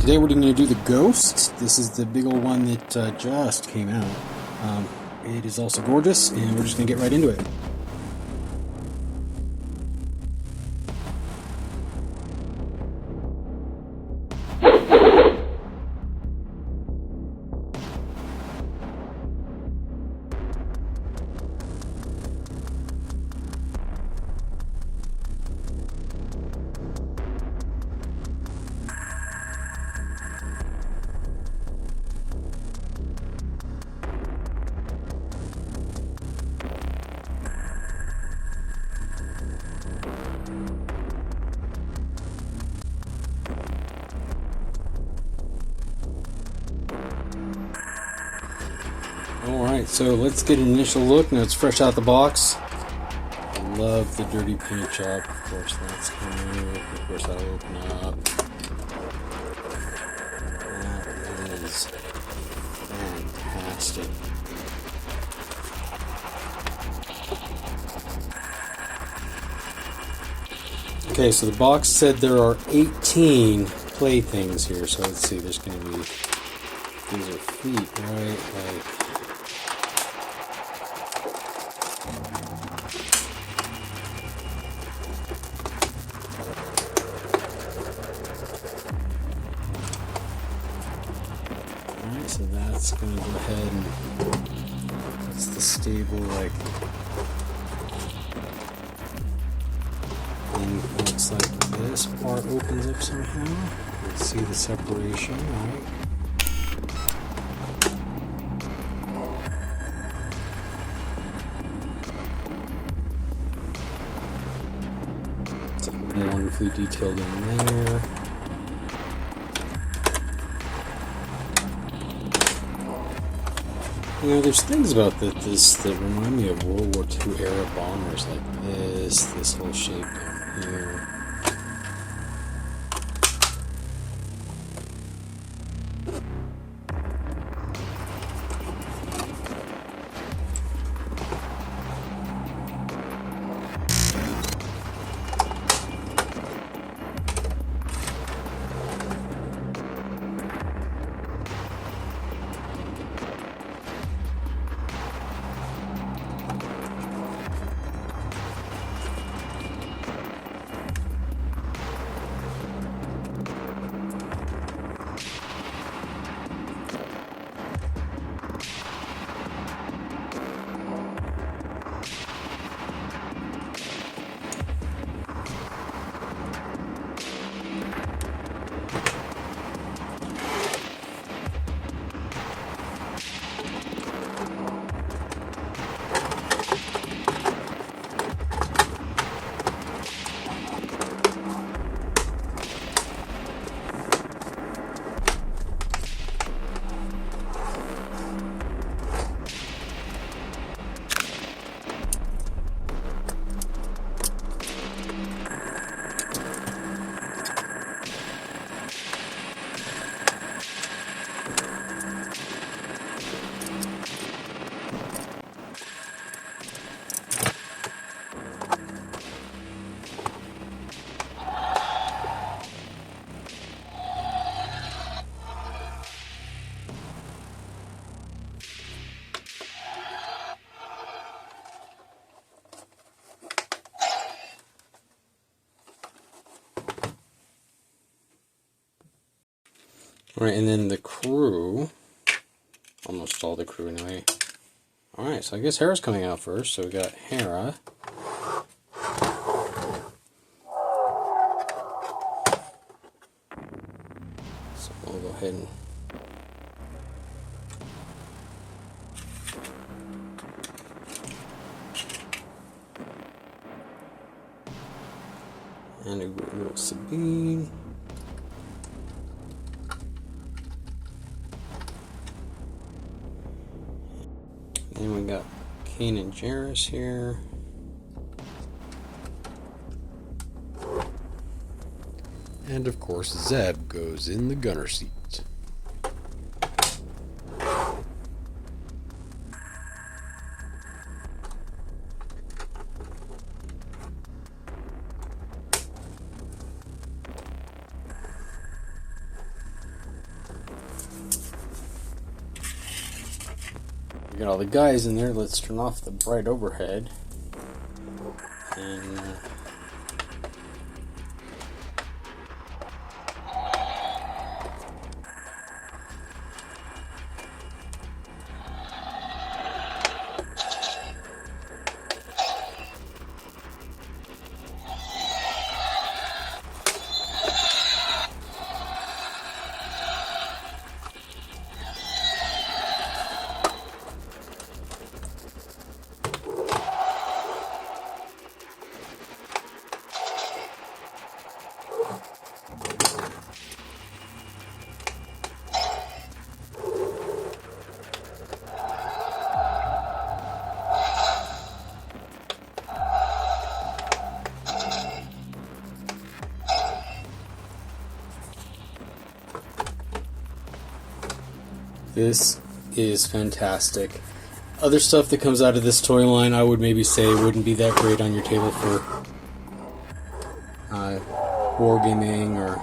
Today we're going to do the Ghost. This is the big old one that just came out. It is also gorgeous, and we're just going to get right into it. Alright, so let's get an initial look. Now it's fresh out the box. I love the dirty paint job. Of course, that's new. Of course, that'll open up. That is fantastic. Okay, so the box said there are 18 playthings here. So let's see, there's going to be, these are feet, right? Like, so that's going to go ahead and that's the stable, like, thing. Looks like this part opens up somehow. You can see the separation, right? It's wonderfully detailed in there. You know, there's things about this that remind me of World War II era bombers, like this whole shape down here. Alright, and then the crew, almost all the crew anyway. Alright, so I guess Hera's coming out first, so we got Hera. So we'll go ahead and a little Sabine. Then we got Kane and Jarrus here. And of course, Zeb goes in the gunner seat. got all the guys in there. Let's turn off the bright overhead. And this is fantastic. Other stuff that comes out of this toy line, I would maybe say wouldn't be that great on your table for wargaming or,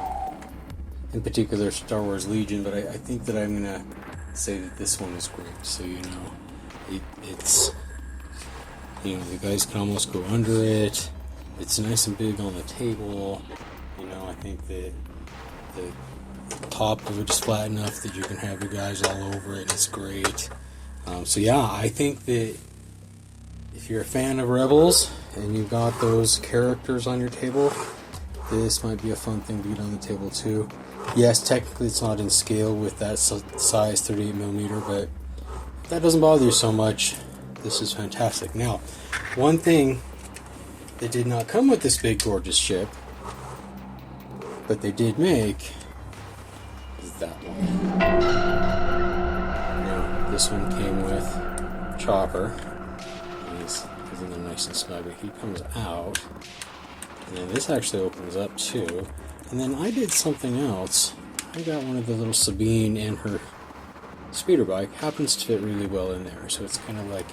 in particular, Star Wars Legion. But I think that I'm gonna say that this one is great. So it's the guys can almost go under it. It's nice and big on the table. I think that the top of it is flat enough that you can have your guys all over it, and it's great. So yeah, I think that if you're a fan of Rebels and you've got those characters on your table, this might be a fun thing to get on the table too. Yes, technically it's not in scale with that size 38mm, but if that doesn't bother you so much, this is fantastic. Now, one thing that did not come with this big gorgeous ship, but they did make, is that one. Now, this one came with Chopper. He's in there nice and snug, but he comes out. And then this actually opens up too. And then I did something else. I got one of the little Sabine and her speeder bike. Happens to fit really well in there. So it's kind of like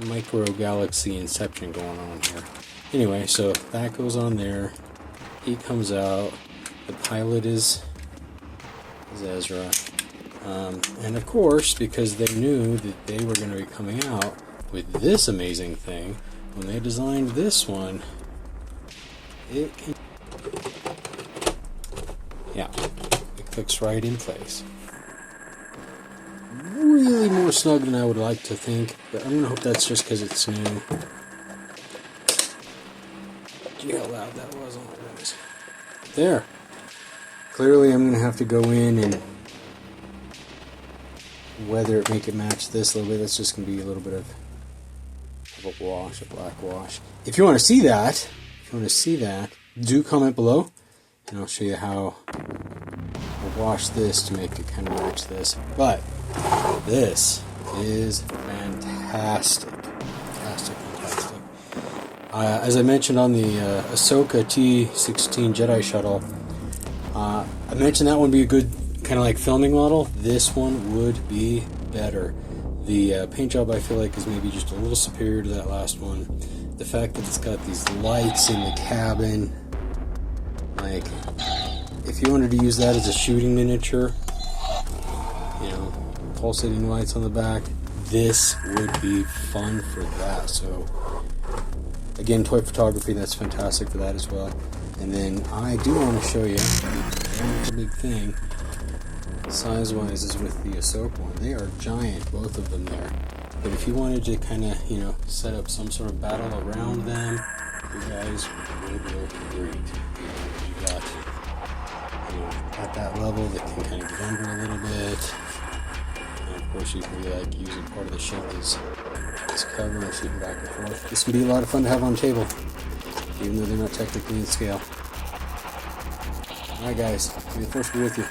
micro galaxy inception going on here. Anyway, so that goes on there. He comes out. The pilot is Ezra. And of course, because they knew that they were going to be coming out with this amazing thing, when they designed this one, it clicks right in place. Really more snug than I would like to think, but I'm going to hope that's just because it's new. Gee, how loud that was on my voice. There. Clearly I'm going to have to go in and make it match this a little bit. That's just going to be a little bit of a wash, a black wash. If you want to see that, do comment below, and I'll show you how I'll wash this to make it kind of match this. But this is fantastic. Fantastic. As I mentioned on the Ahsoka T-16 Jedi Shuttle, I mentioned that one would be a good kind of like filming model. This one would be better. The paint job I feel like is maybe just a little superior to that last one. The fact that it's got these lights in the cabin, like if you wanted to use that as a shooting miniature, pulsating lights on the back, this would be fun for that. So again, toy photography, that's fantastic for that as well. And then I do want to show you the big thing size-wise is with the Ahsoka one. They are giant, both of them there. But if you wanted to kind of, set up some sort of battle around them, you guys would look great. You got, at that level that can kind of get under a little bit. And of course you can be like using part of the ship as cover and shooting back and forth. This would be a lot of fun to have on table, even though they're not technically in scale. Alright guys, may the Force be with you.